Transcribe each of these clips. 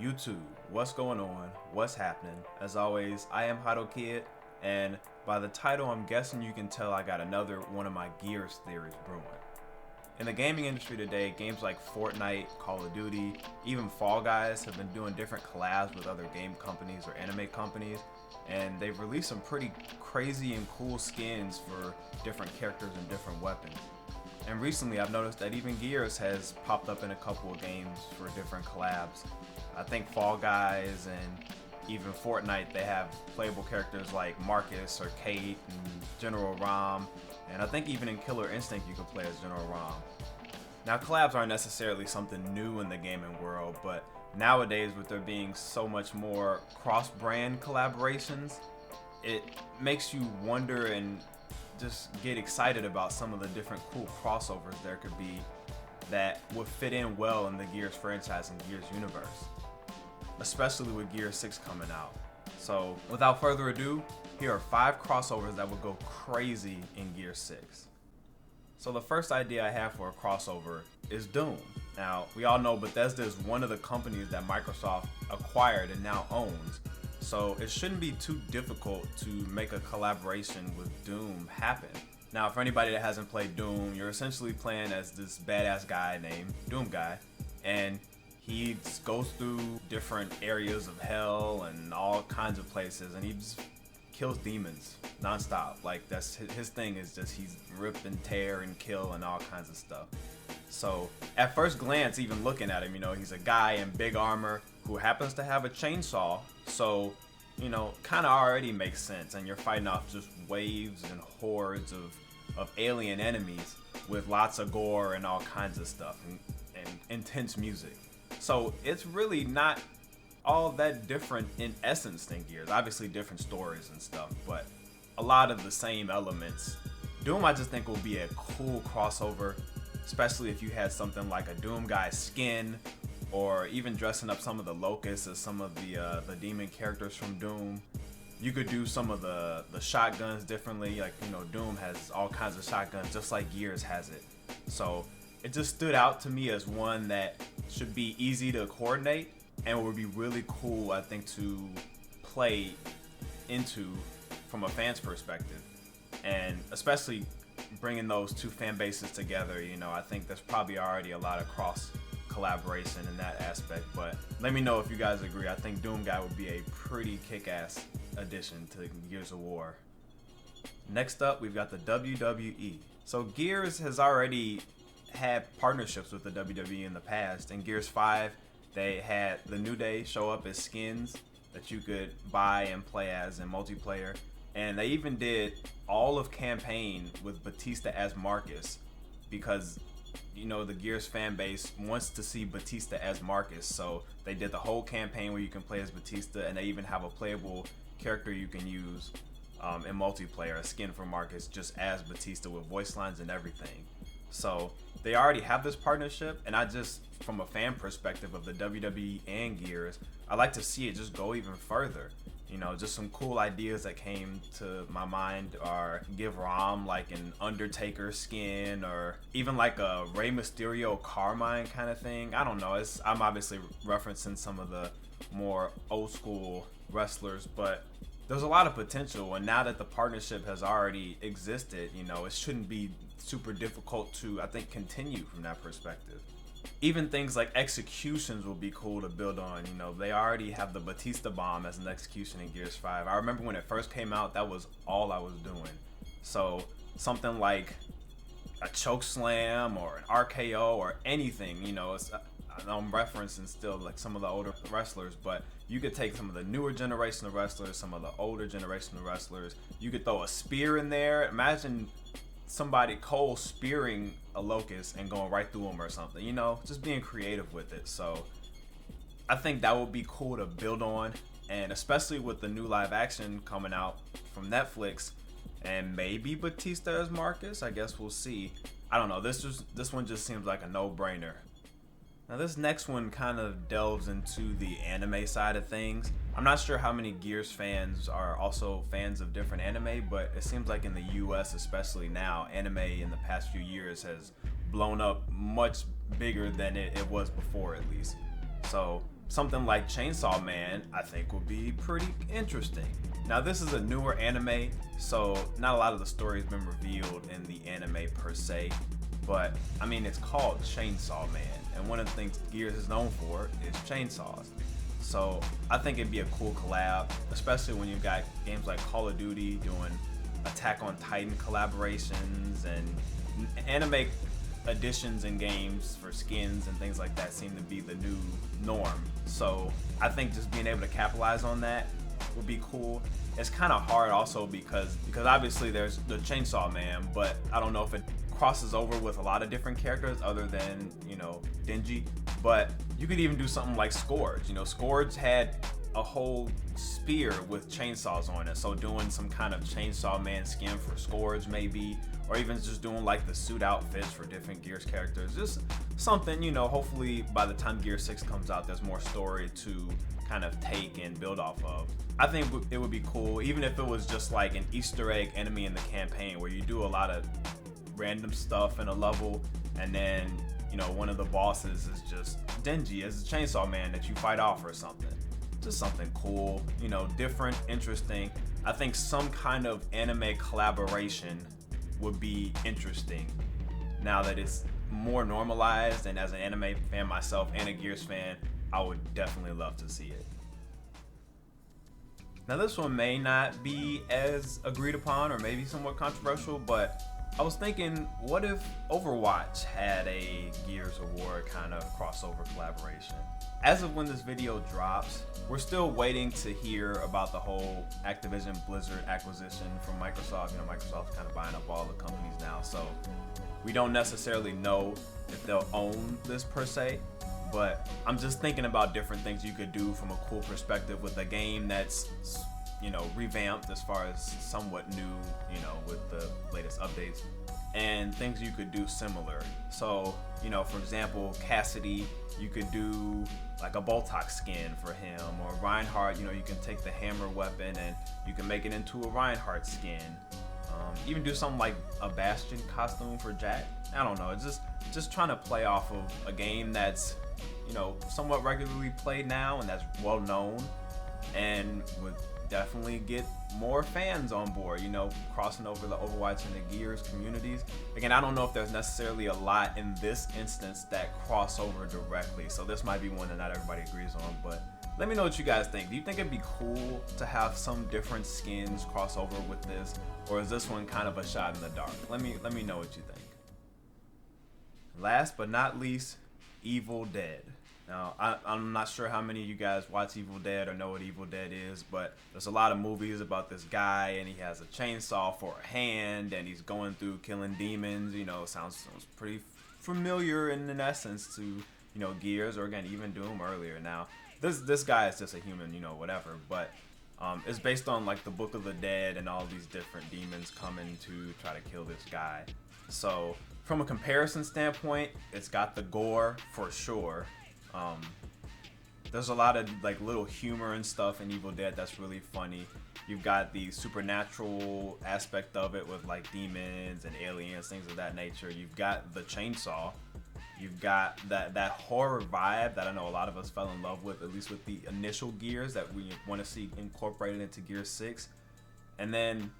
YouTube, what's going on? What's happening? As always, I am Hadou Kid, and by the title, I'm guessing you can tell I got another one of my Gears theories brewing. In the gaming industry today, games like Fortnite, Call of Duty, even Fall Guys have been doing different collabs with other game companies or anime companies, and they've released some pretty crazy and cool skins for different characters and different weapons. And recently I've noticed that even Gears has popped up in a couple of games for different collabs. I think Fall Guys and even Fortnite, they have playable characters like Marcus or Kate and General Rom, and I think even in Killer Instinct you can play as General Rom. Now collabs aren't necessarily something new in the gaming world, but nowadays with there being so much more cross-brand collaborations, it makes you wonder and just get excited about some of the different cool crossovers there could be that would fit in well in the Gears franchise and Gears universe, especially with Gears 6 coming out. So without further ado, here are 5 crossovers that would go crazy in Gears 6. So the first idea I have for a crossover is Doom. Now, we all know Bethesda is one of the companies that Microsoft acquired and now owns, so it shouldn't be too difficult to make a collaboration with Doom happen. Now, for anybody that hasn't played Doom, you're essentially playing as this badass guy named Doom Guy, and he goes through different areas of hell and all kinds of places, and he just kills demons non-stop. Like, that's his thing, is just he's rip and tear and kill and all kinds of stuff. So at first glance, even looking at him, he's a guy in big armor who happens to have a chainsaw, so kind of already makes sense, and you're fighting off just waves and hordes of alien enemies with lots of gore and all kinds of stuff and intense music. So it's really not all that different in essence than Gears. Obviously different stories and stuff, but a lot of the same elements. Doom, I just think, will be a cool crossover, especially if you had something like a Doom Guy skin, or even dressing up some of the Locusts as some of the demon characters from Doom. You could do some of the shotguns differently. Like, Doom has all kinds of shotguns just like Gears has it. So it just stood out to me as one that should be easy to coordinate and would be really cool, I think, to play into from a fan's perspective. And especially bringing those two fan bases together, I think there's probably already a lot of cross collaboration in that aspect, but let me know if you guys agree. I think Doom Guy would be a pretty kick-ass addition to Gears of War. Next up, we've got the WWE. So Gears has already had partnerships with the WWE in the past. In Gears 5, they had the New Day show up as skins that you could buy and play as in multiplayer, and they even did all of campaign with Batista as Marcus, because the Gears fan base wants to see Batista as Marcus, so they did the whole campaign where you can play as Batista, and they even have a playable character you can use in multiplayer, a skin for Marcus, just as Batista with voice lines and everything. So they already have this partnership, and I just, from a fan perspective of the WWE and Gears, I like to see it just go even further. Just some cool ideas that came to my mind are give Rom like an Undertaker skin, or even like a Rey Mysterio Carmine kind of thing. I don't know. I'm obviously referencing some of the more old school wrestlers, but there's a lot of potential, and now that the partnership has already existed, it shouldn't be super difficult to, I think, continue from that perspective. Even things like executions will be cool to build on. They already have the Batista bomb as an execution in Gears 5. I remember when it first came out, that was all I was doing. So something like a choke slam or an RKO or anything, I'm referencing still like some of the older wrestlers, but you could take some of the newer generation of wrestlers, some of the older generation of wrestlers. You could throw a spear in there. Imagine somebody Cole spearing a Locust and going right through him or something, just being creative with it. So I think that would be cool to build on, and especially with the new live action coming out from Netflix, and maybe Batista as Marcus. I guess we'll see. I don't know. This one just seems like a no-brainer. Now this next one kind of delves into the anime side of things. I'm not sure how many Gears fans are also fans of different anime, but it seems like in the US, especially now, anime in the past few years has blown up much bigger than it was before, at least. So something like Chainsaw Man, I think would be pretty interesting. Now this is a newer anime, so not a lot of the story has been revealed in the anime per se, but I mean it's called Chainsaw Man, and one of the things Gears is known for is chainsaws. So I think it'd be a cool collab, especially when you've got games like Call of Duty doing Attack on Titan collaborations, and anime additions in games for skins and things like that seem to be the new norm. So I think just being able to capitalize on that would be cool. It's kind of hard also because obviously there's the Chainsaw Man, but I don't know if it crosses over with a lot of different characters other than, you know, Denji. But you could even do something like Scourge. You know, Scourge had a whole spear with chainsaws on it, so doing some kind of Chainsaw Man skin for Scourge maybe, or even just doing like the suit outfits for different Gears characters. Just something, you know, hopefully by the time Gear 6 comes out there's more story to kind of take and build off of. I think it would be cool, even if it was just like an Easter egg enemy in the campaign where you do a lot of random stuff in a level, and then, you know, one of the bosses is just Denji as a Chainsaw Man that you fight off or something. Just something cool, you know, different, interesting. I think some kind of anime collaboration would be interesting now that it's more normalized, and as an anime fan myself and a Gears fan, I would definitely love to see it. Now this one may not be as agreed upon or maybe somewhat controversial, but I was thinking, what if Overwatch had a Gears of War kind of crossover collaboration? As of when this video drops, we're still waiting to hear about the whole Activision Blizzard acquisition from Microsoft. You know, Microsoft's kind of buying up all the companies now, so we don't necessarily know if they'll own this per se, but I'm just thinking about different things you could do from a cool perspective with a game that's, you know, revamped as far as somewhat new, you know, with the latest updates, and things you could do similar. So, you know, for example, Cassidy, you could do like a Boltok skin for him, or Reinhardt, you know, you can take the hammer weapon and you can make it into a Reinhardt skin. Even do something like a Bastion costume for Jack. I don't know, it's just trying to play off of a game that's, you know, somewhat regularly played now and that's well known, and would definitely get more fans on board, you know, crossing over the Overwatch and the Gears communities. Again, I don't know if there's necessarily a lot in this instance that cross over directly, so this might be one that not everybody agrees on, but let me know what you guys think. Do you think it'd be cool to have some different skins cross over with this, or is this one kind of a shot in the dark? Let me know what you think. Last but not least, Evil Dead. Now, I'm not sure how many of you guys watch Evil Dead or know what Evil Dead is, but there's a lot of movies about this guy, and he has a chainsaw for a hand, and he's going through killing demons. You know, sounds pretty familiar in essence to, you know, Gears, or again, even Doom earlier. Now, this guy is just a human, you know, whatever, but it's based on like the Book of the Dead and all these different demons coming to try to kill this guy. So from a comparison standpoint, it's got the gore for sure. There's a lot of like little humor and stuff in Evil Dead that's really funny. You've got the supernatural aspect of it with like demons and aliens, things of that nature. You've got the chainsaw. You've got that horror vibe that I know a lot of us fell in love with, at least with the initial Gears, that we want to see incorporated into Gear 6. And then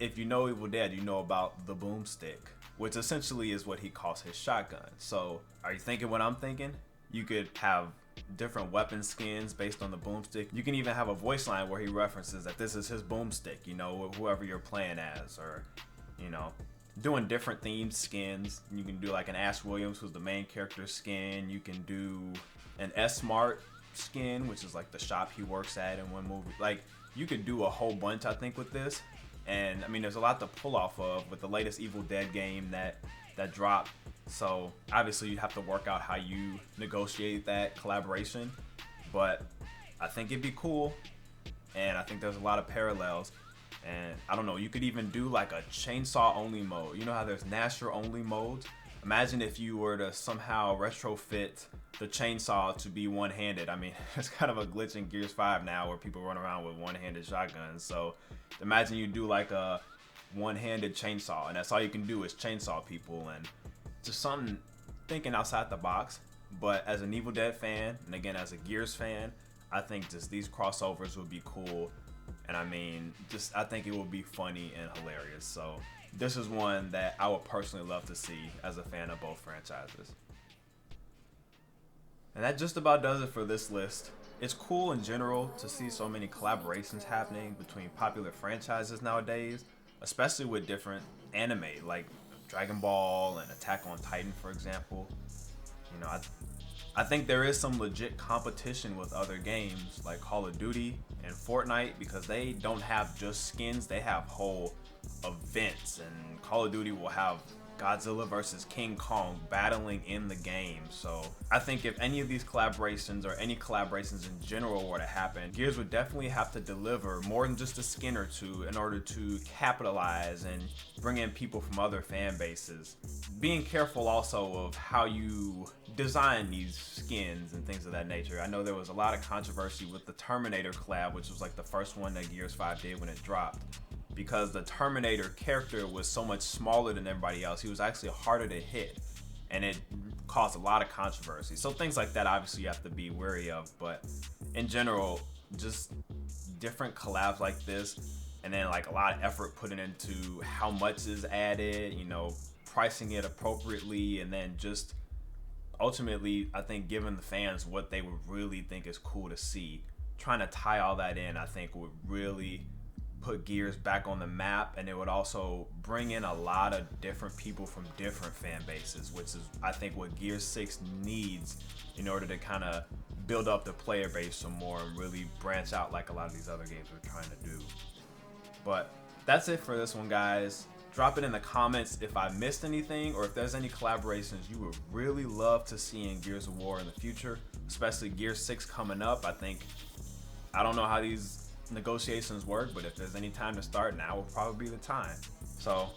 if you know Evil Dead, you know about the boomstick, which essentially is what he calls his shotgun. So are you thinking what I'm thinking? You could have different weapon skins based on the boomstick. You can even have a voice line where he references that this is his boomstick, you know, whoever you're playing as, or, you know, doing different themed skins. You can do like an Ash Williams, who's the main character skin. You can do an S-Mart skin, which is like the shop he works at in one movie. Like, you could do a whole bunch, I think, with this. And I mean, there's a lot to pull off of with the latest Evil Dead game that dropped. So obviously you have to work out how you negotiate that collaboration, but I think it'd be cool, and I think there's a lot of parallels. And I don't know, you could even do like a chainsaw only mode. You know how there's Nasher only modes? Imagine if you were to somehow retrofit the chainsaw to be one-handed. I mean, it's kind of a glitch in Gears 5 now where people run around with one-handed shotguns. So imagine you do like a one-handed chainsaw, and that's all you can do is chainsaw people. And just something, thinking outside the box. But as an Evil Dead fan, and again as a Gears fan, I think just these crossovers would be cool. And I mean, just I think it would be funny and hilarious. So this is one that I would personally love to see as a fan of both franchises. And that just about does it for this list. It's cool in general to see so many collaborations happening between popular franchises nowadays, especially with different anime like Dragon Ball and Attack on Titan, for example. You know, I think there is some legit competition with other games like Call of Duty and Fortnite, because they don't have just skins, they have whole events, and Call of Duty will have Godzilla versus King Kong battling in the game. So I think if any of these collaborations or any collaborations in general were to happen, Gears would definitely have to deliver more than just a skin or two in order to capitalize and bring in people from other fan bases. Being careful also of how you design these skins and things of that nature. I know there was a lot of controversy with the Terminator collab, which was like the first one that Gears 5 did when it dropped, because the Terminator character was so much smaller than everybody else. He was actually harder to hit, and it caused a lot of controversy. So things like that obviously you have to be wary of, but in general, just different collabs like this, and then like a lot of effort put into how much is added, you know, pricing it appropriately, and then just ultimately I think giving the fans what they would really think is cool to see. Trying to tie all that in, I think would really put Gears back on the map, and it would also bring in a lot of different people from different fan bases, which is I think what Gears 6 needs in order to kind of build up the player base some more and really branch out like a lot of these other games are trying to do. But that's it for this one, guys. Drop it in the comments if I missed anything, or if there's any collaborations you would really love to see in Gears of War in the future, especially Gears 6 coming up. I don't know how these negotiations work, but if there's any time to start, now will probably be the time. So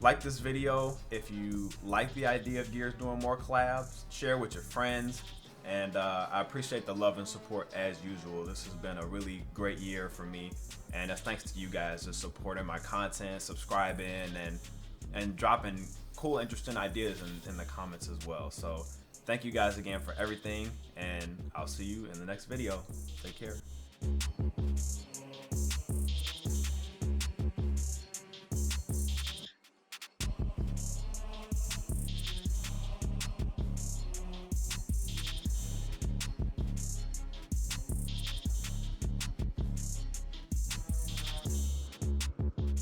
like this video if you like the idea of Gears doing more collabs, share with your friends, and I appreciate the love and support as usual. This has been a really great year for me, and that's thanks to you guys just supporting my content, subscribing, and dropping cool, interesting ideas in the comments as well. So thank you guys again for everything, and I'll see you in the next video. Take care.